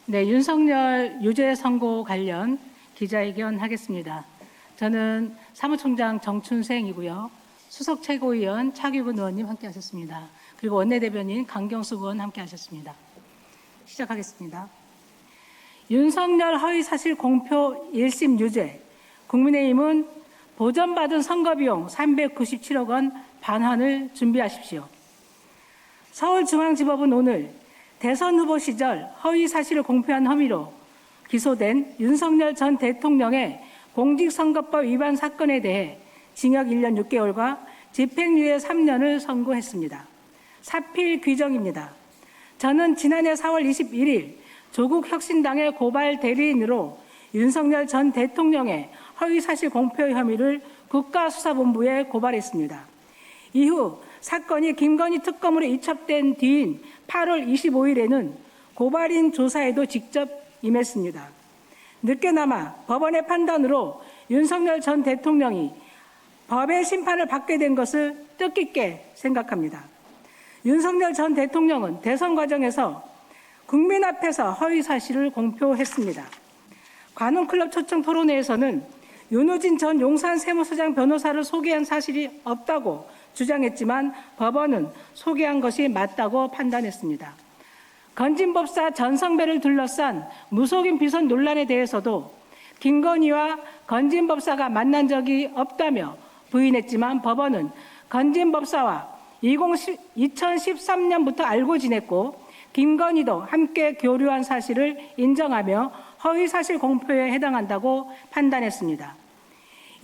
네, 윤석열 유죄 선고 관련 기자회견 하겠습니다. 저는 사무총장 정춘생이고요. 수석 최고위원 차규근 의원님 함께 하셨습니다. 그리고 원내대변인 강경수 의원 함께 하셨습니다. 시작하겠습니다. 윤석열 허위사실 공표 1심 유죄, 국민의힘은 보전받은 선거비용 397억 원 반환을 준비하십시오. 서울중앙지법은 오늘 대선 후보 시절 허위 사실을 공표한 혐의로 기소된 윤석열 전 대통령의 공직선거법 위반 사건에 대해 징역 1년 6개월과 집행유예 3년을 선고했습니다. 사필 규정입니다. 저는 지난해 4월 21일 조국 혁신당의 고발 대리인으로 윤석열 전 대통령의 허위사실 공표 혐의를 국가수사본부에 고발했습니다. 이후 사건이 김건희 특검으로 이첩된 뒤인 8월 25일에는 고발인 조사에도 직접 임했습니다. 늦게나마 법원의 판단으로 윤석열 전 대통령이 법의 심판을 받게 된 것을 뜻깊게 생각합니다. 윤석열 전 대통령은 대선 과정에서 국민 앞에서 허위 사실을 공표했습니다. 관훈클럽 초청 토론회에서는 윤우진 전 용산 세무서장 변호사를 소개한 사실이 없다고 주장했지만 법원은 소개한 것이 맞다고 판단했습니다. 건진법사 전성배를 둘러싼 무속인 비선 논란에 대해서도 김건희와 건진법사가 만난 적이 없다며 부인했지만 법원은 건진법사와 2013년부터 알고 지냈고 김건희도 함께 교류한 사실을 인정하며 허위사실 공표에 해당한다고 판단했습니다.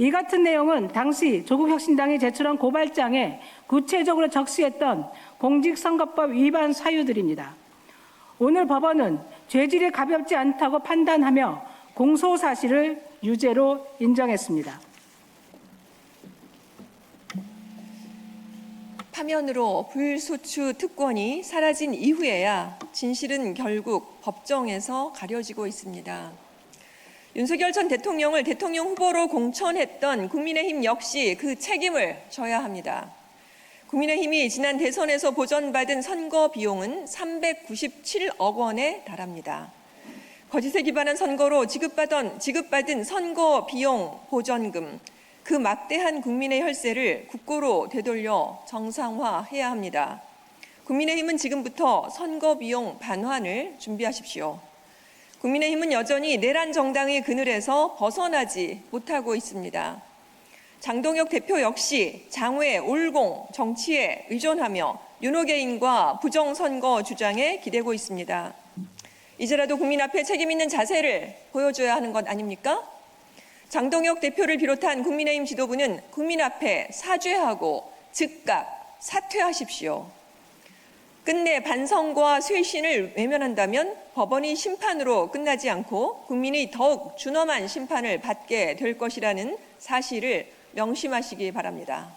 이 같은 내용은 당시 조국혁신당이 제출한 고발장에 구체적으로 적시했던 공직선거법 위반 사유들입니다. 오늘 법원은 죄질이 가볍지 않다고 판단하며 공소사실을 유죄로 인정했습니다. 파면으로 불소추 특권이 사라진 이후에야 진실은 결국 법정에서 가려지고 있습니다. 윤석열 전 대통령을 대통령 후보로 공천했던 국민의힘 역시 그 책임을 져야 합니다. 국민의힘이 지난 대선에서 보전받은 선거 비용은 397억 원에 달합니다. 거짓에 기반한 선거로 지급받은 선거 비용 보전금, 그 막대한 국민의 혈세를 국고로 되돌려 정상화해야 합니다. 국민의힘은 지금부터 선거 비용 반환을 준비하십시오. 국민의힘은 여전히 내란 정당의 그늘에서 벗어나지 못하고 있습니다. 장동혁 대표 역시 장외 올공 정치에 의존하며 윤호개인과 부정선거 주장에 기대고 있습니다. 이제라도 국민 앞에 책임 있는 자세를 보여줘야 하는 것 아닙니까? 장동혁 대표를 비롯한 국민의힘 지도부는 국민 앞에 사죄하고 즉각 사퇴하십시오. 끝내 반성과 쇄신을 외면한다면 법원이 심판으로 끝나지 않고 국민이 더욱 준엄한 심판을 받게 될 것이라는 사실을 명심하시기 바랍니다.